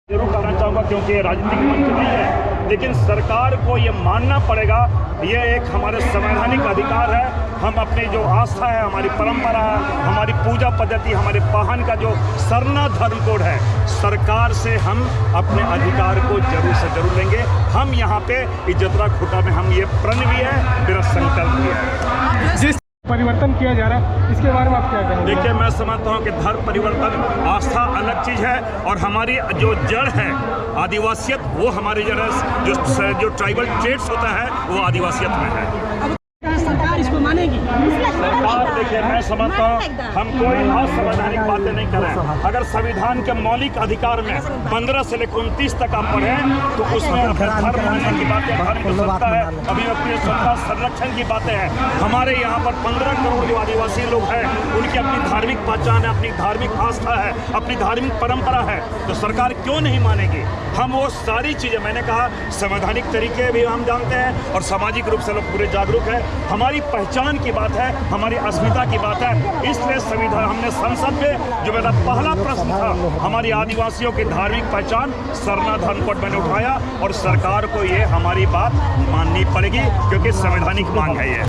जरूर करना चाहूँगा क्योंकि राजनीतिक मंच नहीं है, लेकिन सरकार को ये मानना पड़ेगा, ये एक हमारे संवैधानिक अधिकार है। हम अपनी जो आस्था है, हमारी परंपरा है, हमारी पूजा पद्धति, हमारे पाहन का जो सरना धर्म कोड है, सरकार से हम अपने अधिकार को जरूर से जरूर लेंगे। हम यहाँ पे इज्जतरा खूंटा में हम ये प्रण भी है, मेरा संकल्प भी है। जिस परिवर्तन किया जा रहा है इसके बारे में आप क्या कहेंगे? देखिए, मैं समझता हूँ कि धर्म परिवर्तन आस्था अलग चीज़ है और हमारी जो जड़ है आदिवासियत, वो हमारी जड़ है। जो ट्राइबल ट्रेड्स होता है वो आदिवासियत में है। सरकार इसको मानेगी? सरकार, देखिए, मैं समझता हूँ हम कोई असंवैधानिक बातें नहीं करें। अगर संविधान के मौलिक अधिकार में 15 से लेकर 29 तक आप पढ़ें तो उसमें अपने धर्म मानने की बातें, धर्म की स्वतंत्रता है, अभिव्यक्ति स्वतंत्रता, संरक्षण की बातें हैं। हमारे यहाँ पर 15 करोड़ जो आदिवासी लोग हैं, उनकी अपनी धार्मिक पहचान है, अपनी धार्मिक आस्था है, अपनी धार्मिक परंपरा है, तो सरकार क्यों नहीं मानेगी? हम वो सारी चीज़ें, मैंने कहा, संवैधानिक तरीके भी हम जानते हैं और सामाजिक रूप से लोग पूरे जागरूक हैं। हमारी पहचान की बात है, हमारी अस्मिता की बात है। इसलिए संविधान, हमने संसद में जो मेरा पहला प्रश्न था, हमारी आदिवासियों की धार्मिक पहचान सरना धर्म कोड मैंने उठाया और सरकार को ये हमारी बात माननी पड़ेगी क्योंकि संवैधानिक मांग है ये।